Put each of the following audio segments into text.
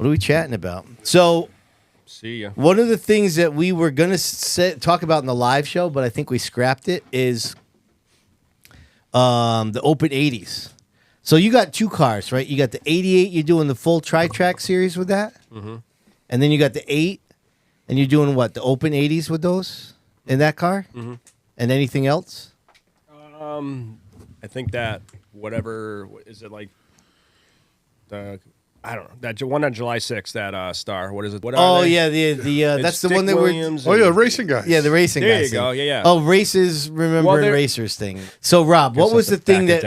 What are we chatting about? So, see ya. One of the things that we were going to talk about in the live show, but I think we scrapped it, is the Open 80s. So you got two cars, right? You got the 88, you're doing the full tri-track series with that? Mm-hmm. And then you got the 8, and you're doing what, the Open 80s with those in that car? Mm-hmm. And anything else? I think that whatever, is it like the... I don't know. That one on July 6th, that star. What is it? What are they? That's the one that Williams we're... Oh, yeah, racing guys. Yeah, the racing there guys. There you go, yeah. Oh, races, remembering racers thing. So, Rob, what was the thing that...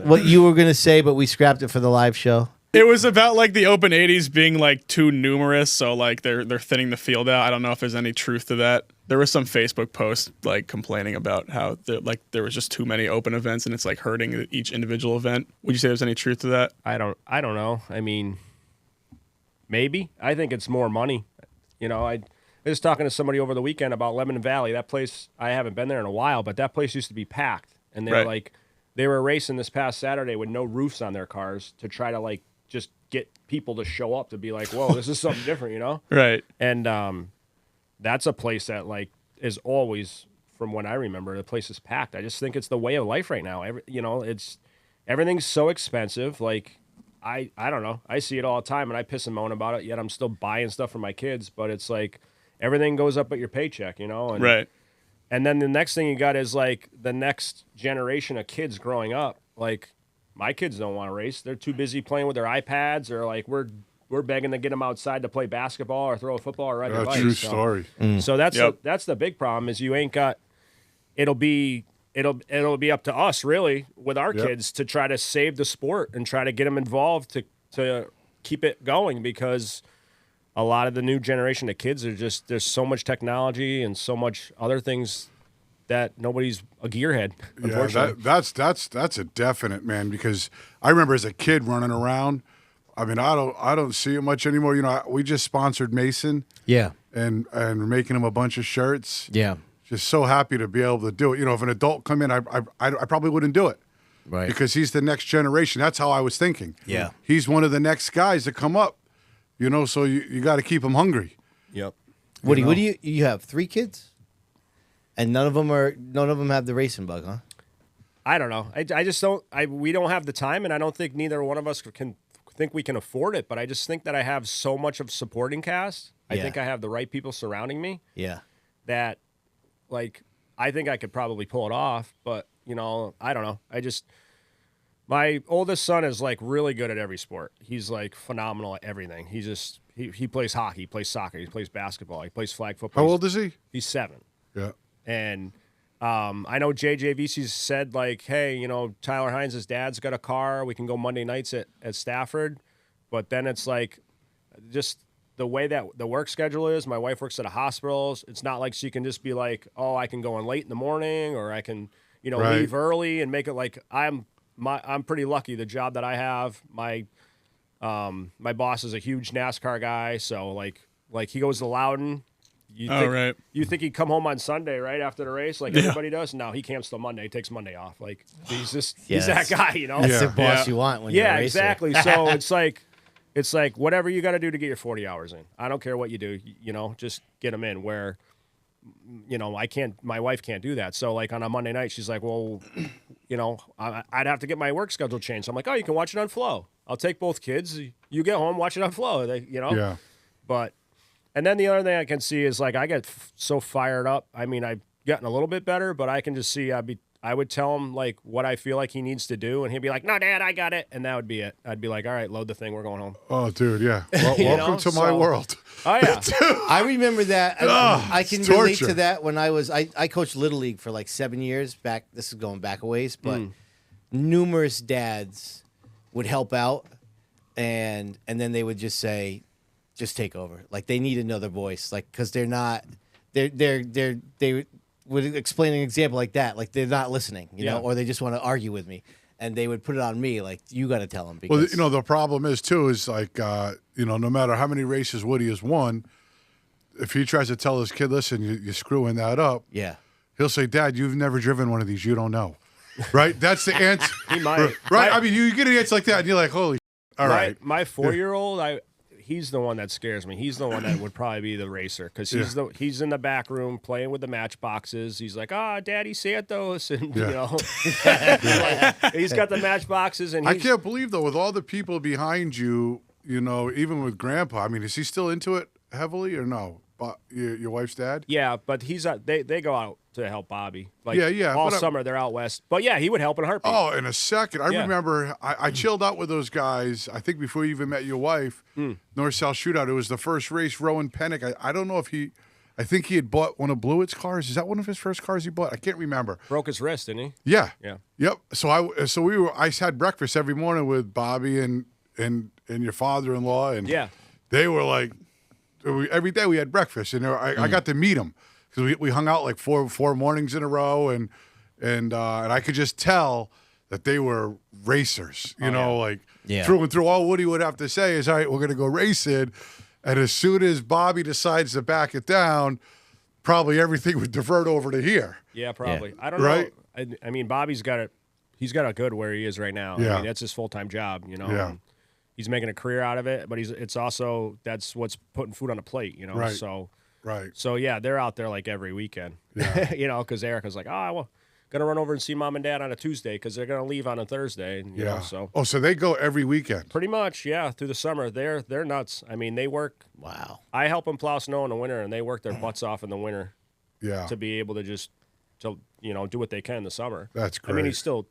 What you were going to say, but we scrapped it for the live show? It was about like the Open 80s being like too numerous, so like they're thinning the field out. I don't know if there's any truth to that. There was some Facebook post like complaining about how there was just too many open events and it's like hurting each individual event. Would you say there's any truth to that? I don't know. I mean, maybe. I think it's more money. You know, I was talking to somebody over the weekend about Lemon Valley. That place, I haven't been there in a while, but that place used to be packed, and they were racing this past Saturday with no roofs on their cars to try to like just get people to show up to be like, whoa, this is something different, you know? Right. And that's a place that like is always, from when I remember, the place is packed. I just think it's the way of life right now. Everything's so expensive. Like, I don't know. I see it all the time, and I piss and moan about it, yet I'm still buying stuff for my kids. But it's like everything goes up at your paycheck, you know? And, right. And then the next thing you got is like the next generation of kids growing up. Like, my kids don't want to race. They're too busy playing with their iPads, or like we're begging to get them outside to play basketball or throw a football or ride a bike. True story. So that's the big problem is you ain't got. It'll be up to us really with our kids to try to save the sport and try to get them involved to keep it going, because a lot of the new generation of kids are just, there's so much technology and so much other things that nobody's a gearhead. Yeah, that's a definite, man, because I remember as a kid running around. I mean, I don't see it much anymore. You know, we just sponsored Mason. Yeah. And we're making him a bunch of shirts. Yeah. Just so happy to be able to do it. You know, if an adult come in, I probably wouldn't do it. Right. Because he's the next generation. That's how I was thinking. Yeah. He's one of the next guys to come up. You know, so you got to keep him hungry. Yep. Woody, what do you have 3 kids? And none of them have the racing bug, huh? I don't know. I just don't. We don't have the time, and I don't think neither one of us think we can afford it. But I just think that I have so much of supporting cast. I think I have the right people surrounding me. Yeah. That, like, I think I could probably pull it off. But you know, I don't know. My oldest son is like really good at every sport. He's like phenomenal at everything. He plays hockey, he plays soccer, he plays basketball, he plays flag football. How old is he? He's 7. Yeah. And I know JJVC said, like, hey, you know, Tyler Hines' dad's got a car. We can go Monday nights at Stafford. But then it's like just the way that the work schedule is. My wife works at a hospital. It's not like she can just be like, oh, I can go in late in the morning, or I can, you know, leave early and make it like I'm pretty lucky. The job that I have, my boss is a huge NASCAR guy. So like he goes to Loudon. You think he'd come home on Sunday, right, after the race, like everybody does? No, he camps till Monday. He takes Monday off. Like, he's that guy, you know? That's the boss you want when you're a racer. Exactly. So it's like whatever you got to do to get your 40 hours in. I don't care what you do, you know, just get them in where, you know, my wife can't do that. So, like, on a Monday night, she's like, well, you know, I'd have to get my work schedule changed. So I'm like, oh, you can watch it on Flow. I'll take both kids. You get home, watch it on Flow, you know? Yeah. But... And then the other thing I can see is, like, I get so fired up. I mean, I've gotten a little bit better, but I can just see I would tell him, like, what I feel like he needs to do, and he'd be like, no, Dad, I got it. And that would be it. I'd be like, all right, load the thing. We're going home. Oh, dude, yeah. Well, welcome to my world. Oh, yeah. I remember that. I can relate to that when I coached Little League for like 7 years back. This is going back a ways, but numerous dads would help out, and then they would just say, just take over. Like, they need another voice, like, because they would explain an example like that, like they're not listening, you know, or they just want to argue with me, and they would put it on me, like, you got to tell them. Because, well, you know, the problem is too is like, you know, no matter how many races Woody has won, if he tries to tell his kid, listen, you're screwing that up, he'll say, Dad, you've never driven one of these, you don't know, right? That's the answer. He might, right? I mean, you get an answer like that, and you're like, holy, all right. My 4-year-old, he's the one that scares me. He's the one that would probably be the racer because he's in the back room playing with the matchboxes. He's like, Daddy Santos, and you know, like, he's got the matchboxes. And I can't believe though, with all the people behind you, you know, even with Grandpa. I mean, is he still into it heavily or no? Your wife's dad? Yeah, but he's they go out to help Bobby. Like yeah, all summer they're out west. But yeah, he would help in a heartbeat. Oh, in a second. I remember I chilled out with those guys. I think before you even met your wife, North South Shootout. It was the first race. Rowan Pennick. I don't know if I think he had bought one of Blewett's cars. Is that one of his first cars he bought? I can't remember. Broke his wrist, didn't he? Yeah. Yeah. Yep. So I had breakfast every morning with Bobby and your father-in-law, and they were like. Every day we had breakfast, and I got to meet them because we hung out like four mornings in a row, and I could just tell that they were racers, you know, like through and through. All Woody would have to say is, "All right, we're going to go racing," and as soon as Bobby decides to back it down, probably everything would divert over to here. Yeah, probably. Yeah. I don't know. I mean, Bobby's got it. He's got it good where he is right now. Yeah. I mean, that's his full-time job, you know. Yeah. He's making a career out of it, but it's also that's what's putting food on a plate, you know. Right. So yeah, they're out there like every weekend, you know, because Erica's like, well, gonna run over and see mom and dad on a Tuesday because they're gonna leave on a Thursday. You know, so so they go every weekend. Pretty much, yeah, through the summer. They're nuts. I mean, they work. Wow. I help them plow snow in the winter, and they work their butts off in the winter. Yeah. To be able to just you know, do what they can in the summer. That's great. I mean,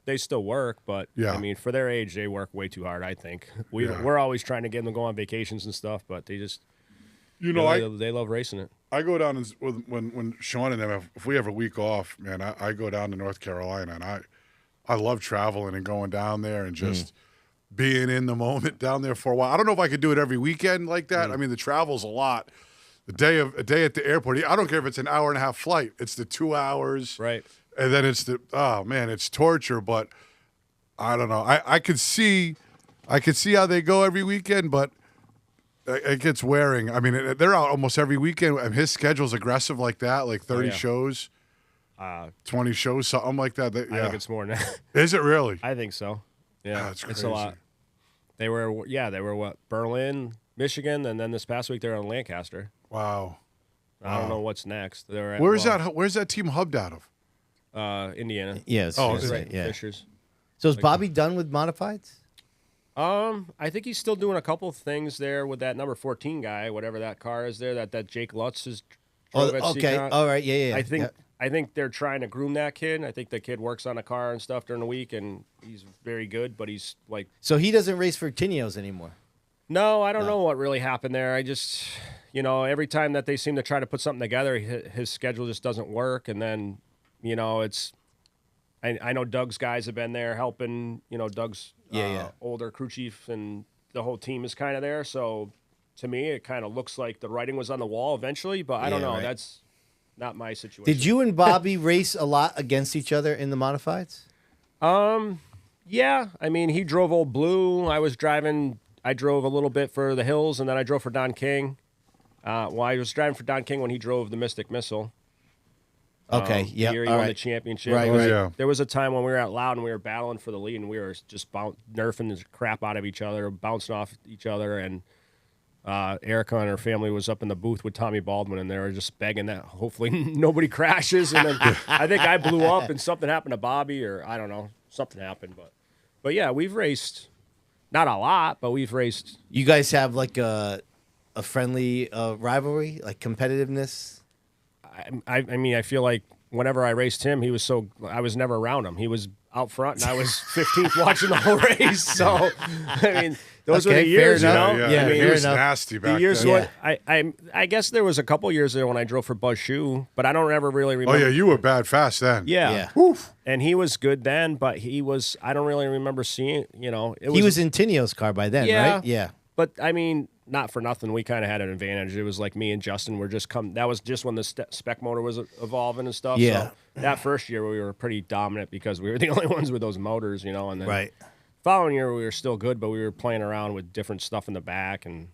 they still work, but I mean, for their age, they work way too hard. I think we're always trying to get them to go on vacations and stuff, but they just, you know, they love racing it. I go down when Sean and them, if we have a week off, man, I go down to North Carolina, and I love traveling and going down there and just being in the moment down there for a while. I don't know if I could do it every weekend like that. I mean, the travel's a lot. A day at the airport. I don't care if it's an hour and a half flight. It's the 2 hours. Right. And then it's it's torture, but I don't know. I could see how they go every weekend, but it gets wearing. I mean, they're out almost every weekend, and his schedule's aggressive like that, like 30 shows, 20 shows, something like that. I think it's more than that. Is it really? I think so. Yeah, that's crazy. It's a lot. They were what? Berlin, Michigan, and then this past week they're on Lancaster. Wow. I don't know what's next. Where's that team hubbed out of? Indiana. Yes. Right. Fishers. So is Bobby done with modifieds? I think he's still doing a couple of things there with that number 14 guy, whatever that car is there, that Jake Lutz is. Okay. All right. Yeah. I think they're trying to groom that kid. I think the kid works on a car and stuff during the week, and he's very good, but he's like. So he doesn't race for Tinios anymore. No, I don't know what really happened there. I just, you know, every time that they seem to try to put something together, his schedule just doesn't work, and then. You know, I know Doug's guys have been there helping, you know, Doug's older crew chief and the whole team is kind of there. So to me, it kind of looks like the writing was on the wall eventually, but I don't know. Right. That's not my situation. Did you and Bobby race a lot against each other in the modifieds? Yeah. I mean, he drove Old Blue. I drove a little bit for the Hills, and then I drove for Don King. I was driving for Don King when he drove the Mystic Missile. Okay, the year he won the championship. Right. There was a time when we were out loud and we were battling for the lead, and we were just nerfing the crap out of each other, bouncing off each other, and Erica and her family was up in the booth with Tommy Baldwin, and they were just begging that hopefully nobody crashes. And then I think I blew up, and something happened to Bobby, or I don't know, something happened. But yeah, we've raced, not a lot, but we've raced. You guys have like a friendly rivalry, like competitiveness? I mean, I feel like whenever I raced him, I was never around him. He was out front, and I was 15th watching the whole race. So, I mean, those were the years, you know? Yeah, I mean, it was nasty back then. I guess there was a couple years there when I drove for Buzz Shoe, but I don't ever really remember. Oh, yeah, you were bad fast then. Yeah. Oof. And he was good then, but I don't really remember seeing, you know. He was in Tinio's car by then, right? Yeah. But, I mean, not for nothing, we kind of had an advantage. It was like me and Justin were that was just when the spec motor was evolving and stuff. Yeah. So that first year we were pretty dominant because we were the only ones with those motors, you know. And then following year we were still good, but we were playing around with different stuff in the back. And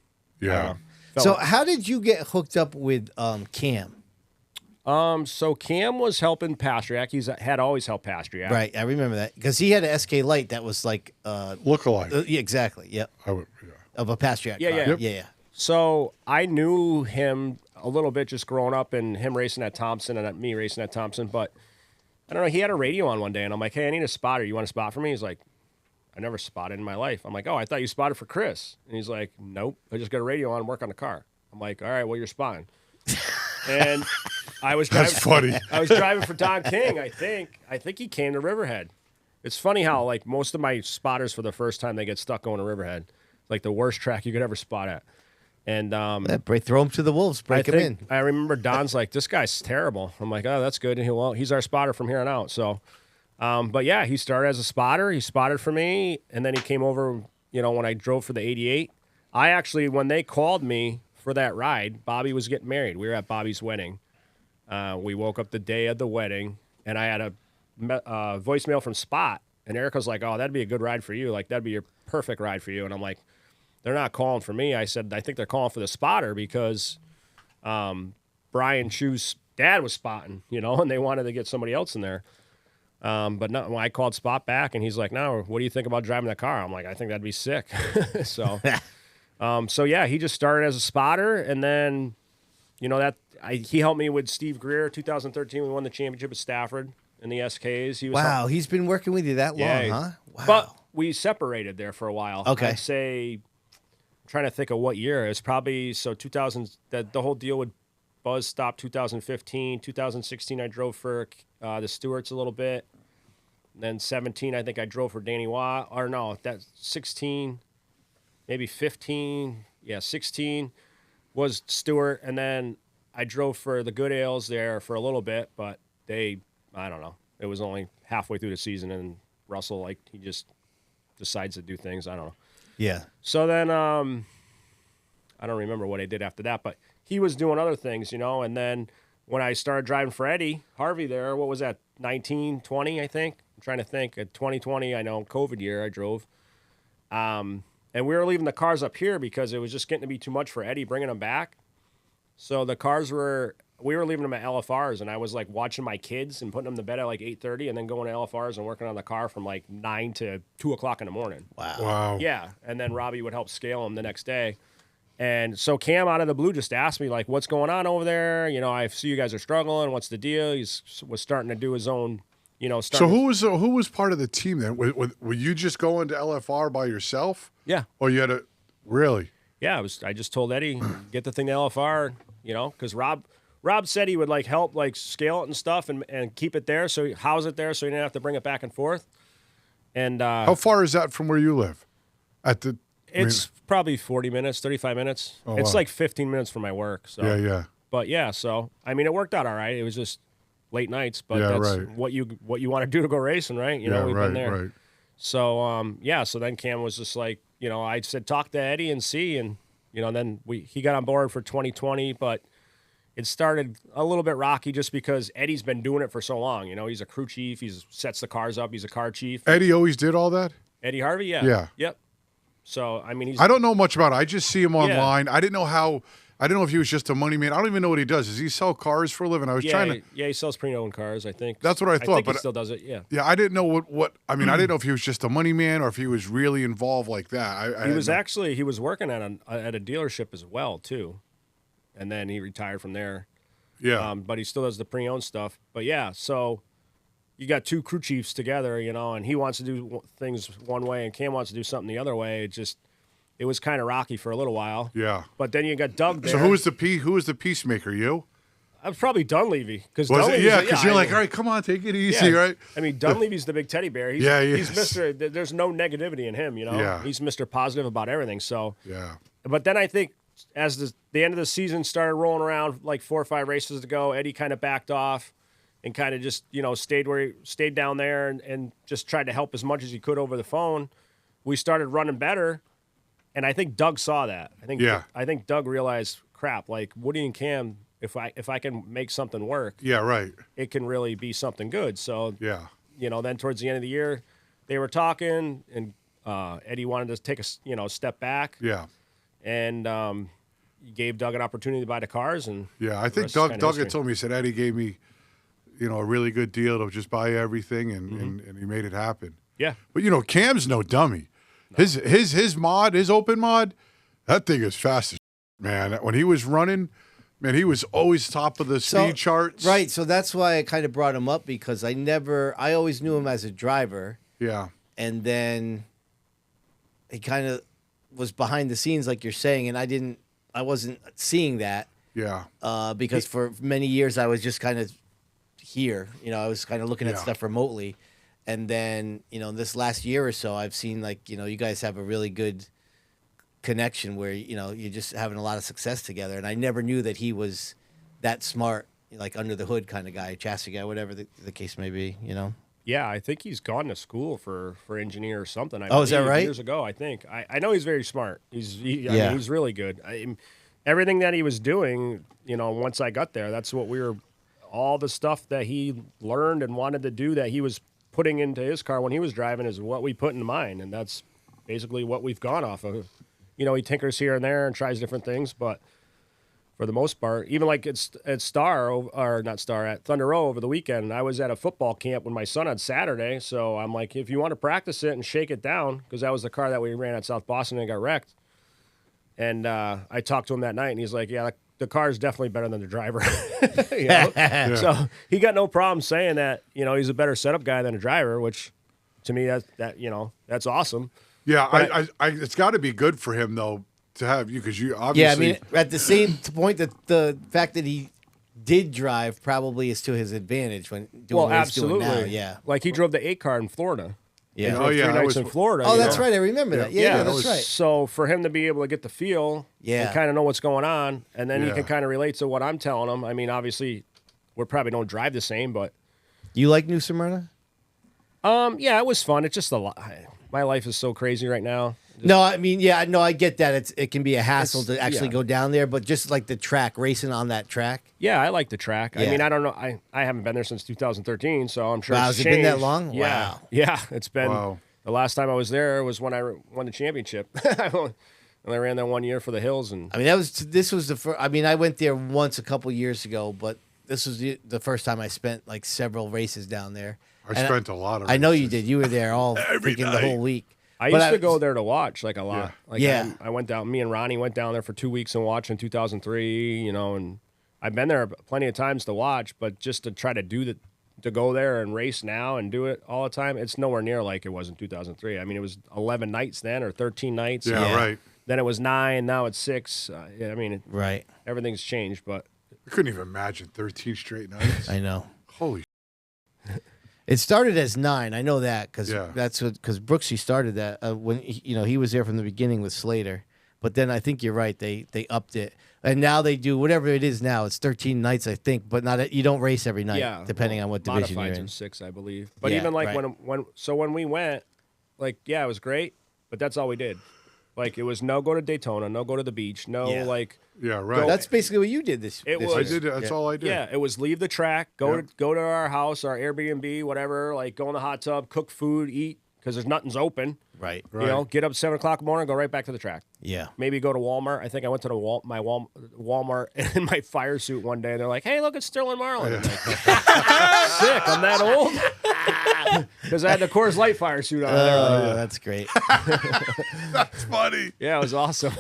So how did you get hooked up with Cam? So Cam was helping Pastriak. He's had always helped Pastriak. Right, I remember that because he had an SK Light that was like lookalike. Yeah, exactly. Yep. I would, Of a Pastriak car. Yeah. So I knew him a little bit just growing up and him racing at Thompson and me racing at Thompson. But I don't know. He had a radio on one day, and I'm like, hey, I need a spotter. You want a spot for me? He's like, I never spotted in my life. I'm like, oh, I thought you spotted for Chris. And he's like, nope. I just got a radio on and work on the car. I'm like, all right, well, you're spotting. And I was driving. That's funny. I was driving for Don King, I think. I think he came to Riverhead. It's funny how, like, most of my spotters for the first time, they get stuck going to Riverhead. Like the worst track you could ever spot at. And throw him to the wolves, break him in. I remember Don's like, this guy's terrible. I'm like, oh, that's good. And he's our spotter from here on out. So, but yeah, he started as a spotter. He spotted for me, and then he came over. When I drove for the '88, when they called me for that ride, Bobby was getting married. We were at Bobby's wedding. We woke up the day of the wedding, and I had a voicemail from Spot, and Erica's like, oh, that'd be a good ride for you. Like, that'd be your perfect ride for you. And I'm like, they're not calling for me. I said, I think they're calling for the spotter because Brian Chu's dad was spotting, and they wanted to get somebody else in there. But no, when I called Spot back, and he's like, no, what do you think about driving that car? I'm like, I think that'd be sick. So yeah, he just started as a spotter, and then, he helped me with Steve Greer. 2013, we won the championship at Stafford in the SKs. He's been working with you that long, huh? Wow. But we separated there for a while. Okay. I'd say, I'm trying to think of what year. It's probably, 2000, the whole deal with Buzz stopped 2015. 2016, I drove for the Stewarts a little bit. And then 17, I think I drove for Danny Watt. Or no, that's 16, maybe 15. Yeah, 16 was Stewart. And then I drove for the Good Ales there for a little bit, but I don't know. It was only halfway through the season, and Russell, he just decides to do things. I don't know. Yeah. So then, I don't remember what I did after that, but he was doing other things, and then when I started driving for Eddie Harvey there, what was that, 20, I think? I'm trying to think. At 2020, I know, COVID year, I drove. And we were leaving the cars up here because it was just getting to be too much for Eddie bringing them back. So the cars we were leaving them at LFRs, and I was watching my kids and putting them to bed at 8:30 and then going to LFRs and working on the car from 9 to 2 o'clock in the morning. Wow. Yeah. And then Robbie would help scale them the next day. And so Cam out of the blue just asked me, what's going on over there? I see you guys are struggling. What's the deal? He was starting to do his own, So who was part of the team then? Were you just going to LFR by yourself? Yeah. Or you had to, really? Yeah, I just told Eddie, get the thing to LFR, because Rob said he would help scale it and stuff and keep it there, so house it there so he didn't have to bring it back and forth. And how far is that from where you live? It's probably 40 minutes, 35 minutes. Oh, it's wow. 15 minutes from my work. So. Yeah. But yeah, so it worked out all right. It was just late nights, but that's right. what you want to do to go racing, right? We've been there. Right. So so then Cam was just I said talk to Eddie and see, and then he got on board for 2020, but it started a little bit rocky just because Eddie's been doing it for so long. He's a crew chief. He sets the cars up. He's a car chief. Eddie always did all that? Eddie Harvey, yeah. Yeah. Yep. So, I don't know much about it. I just see him online. Yeah. I didn't know if he was just a money man. I don't even know what he does. Does he sell cars for a living? I was trying to. Yeah, he sells pre-owned cars, I think. That's what I thought. But he still does it, yeah. Yeah, I didn't know what I didn't know if he was just a money man or if he was really involved like that. He was working at a dealership as well, too. And then he retired from there. Yeah. But he still does the pre-owned stuff. But yeah, so you got two crew chiefs together, and he wants to do things one way and Cam wants to do something the other way. It was kind of rocky for a little while. Yeah. But then you got Doug there. So who was the peacemaker? You? I was probably Dunleavy. Because you're like, all right, come on, take it easy, right? Dunleavy's the big teddy bear. He's Mr. There's no negativity in him, Yeah. He's Mr. Positive about everything. So. Yeah. But then I think as the end of the season started rolling around, 4 or 5 races to go, Eddie kind of backed off and kind of just, stayed down there and just tried to help as much as he could over the phone. We started running better. And I think Doug saw that. I think Doug realized, crap, Woody and Cam, if I can make something work, yeah, right, it can really be something good. So yeah, then towards the end of the year, they were talking, and Eddie wanted to take a step back. Yeah, and he gave Doug an opportunity to buy the cars, and yeah, I think Doug had told me, he said Eddie gave me, a really good deal to just buy everything, and he made it happen. Yeah, but Cam's no dummy. No. His mod, his open mod, that thing is fast as Man, when he was running, man, he was always top of the speed charts. Right, so that's why I kind of brought him up, because I always knew him as a driver. Yeah. And then he kind of was behind the scenes, like you're saying, and I wasn't seeing that. Yeah. Because for many years I was just kind of here. I was kind of looking at stuff remotely. And then, this last year or so, I've seen, like, you guys have a really good connection where, you're just having a lot of success together. And I never knew that he was that smart, like under the hood kind of guy, chassis guy, whatever the case may be, Yeah, I think he's gone to school for engineer or something. Is that right? Years ago, I think. I know he's very smart. I mean, he's really good. Everything that he was doing, once I got there, that's what all the stuff that he learned and wanted to do that he was putting into his car when he was driving is what we put in mine, and that's basically what we've gone off of. He tinkers here and there and tries different things, but for the most part, even like at Thunder Row over the weekend, I was at a football camp with my son on Saturday, so I'm like, if you want to practice it and shake it down, because that was the car that we ran at South Boston and got wrecked. And I talked to him that night, and he's like, yeah, the car is definitely better than the driver. Yeah. So he got no problem saying that, he's a better setup guy than a driver, which to me, that's awesome. Yeah, But it's got to be good for him, though, to have you, because you obviously. Yeah, I mean, at the same point, that the fact that he did drive probably is to his advantage when doing what he's doing now. Yeah. Like he drove the 8 car in Florida. Yeah. He drove 3 nights in Florida. Oh, that's right. I remember that. Yeah, that's right. So for him to be able to get the feel and kind of know what's going on, and then he can kind of relate to what I'm telling him. I mean, obviously, we probably don't drive the same, but. You like New Smyrna? Yeah, it was fun. It's just a lot. My life is so crazy right now. No, I mean, I get that. It can be a hassle to actually go down there, but just like the track, racing on that track. Yeah, I like the track. Yeah. I mean, I don't know. I haven't been there since 2013, so I'm sure Wow, it's has it changed. been that long? Yeah. Wow. Yeah, it's been. Wow. The last time I was there was when I won the championship. And I ran there 1 year for the Hills. And I mean, this was the first. I mean, I went there once a couple years ago, but this was the first time I spent like several races down there. I spent a lot of races. I know you did. You were there all freaking the whole week. I used to go there to watch like a lot. Yeah. Like I went down. Me and Ronnie went down there for 2 weeks and watched in 2003. And I've been there plenty of times to watch, but just to try to to go there and race now and do it all the time, it's nowhere near like it was in 2003. I mean, it was 11 nights then or 13 nights. Yeah, right. Then it was 9. Now it's 6. I mean, right. Everything's changed, but I couldn't even imagine 13 straight nights. I know. Holy. It started as 9. I know that because because Brooksy started that when he was there from the beginning with Slater. But then I think you're right. They upped it, and now they do whatever it is now. It's 13 nights, I think, but not you don't race every night, depending on what division you're in. 6, I believe. But even like when we went, like it was great, but that's all we did. Like it was no go to Daytona, no go to the beach, no like. Yeah, right. That's basically what you did this. I did. That's all I did. Yeah, it was leave the track, go to our house, our Airbnb, whatever. Like go in the hot tub, cook food, eat because there's nothing's open. Right. Get up 7 o'clock in the morning, go right back to the track. Yeah. Maybe go to Walmart. I think I went to my Walmart in my fire suit one day, and they're like, "Hey, look, it's Sterling Marlin." I'm like, sick. I'm that old because I had the Coors Light fire suit on. Oh, that's great. That's funny. Yeah, it was awesome.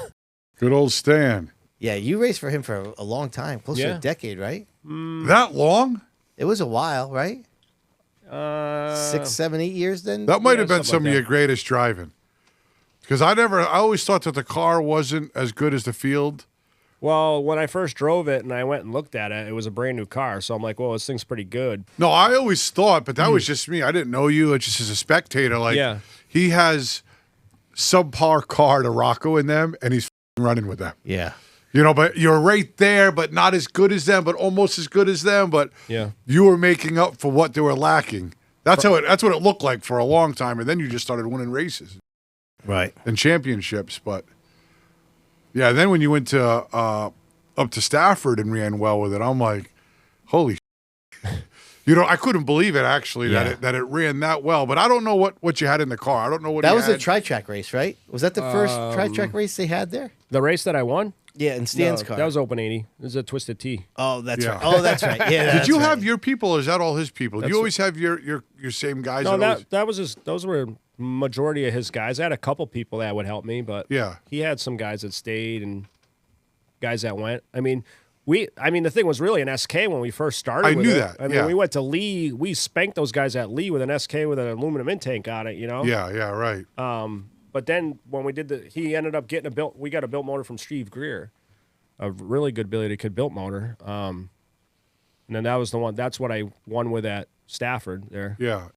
Good old Stan. Yeah, you raced for him for a long time, close to a decade, right? That long? It was a while, right? 6, 7, 8 years then? That might have been some of your greatest driving. Because I always thought that the car wasn't as good as the field. Well, when I first drove it and I went and looked at it, it was a brand new car. So I'm like, well, this thing's pretty good. No, I always thought, but that was just me. I didn't know you. Just as a spectator. Like, he has subpar car to Rocco in them, and he's running with them. Yeah. But you're right there, but not as good as them, but almost as good as them. But you were making up for what they were lacking. That's what it looked like for a long time, and then you just started winning races, right, and championships. But yeah, then when you went to up to Stafford and ran well with it, I'm like, holy, I couldn't believe it actually that it ran that well. But I don't know what you had in the car. I don't know what that was a tri-track race, right? Was that the first tri-track race they had there? The race that I won. Yeah, in Stan's car. That was Open 80. It was a Twisted T. Oh, that's right. Oh, that's right. Yeah. Did you have your people, or is that all his people? Do you always have your same guys? No, that was his. Those were majority of his guys. I had a couple people that would help me, but he had some guys that stayed, and guys that went. I mean, the thing was really an SK when we first started. I knew that. I mean, we went to Lee. We spanked those guys at Lee with an SK with an aluminum intake on it. You know. Yeah. Yeah. Right. But then when we did he ended up getting we got a built motor from Steve Greer, a really good Billy the Kid built motor. And then that was the one. That's what I won with at Stafford there. Yeah,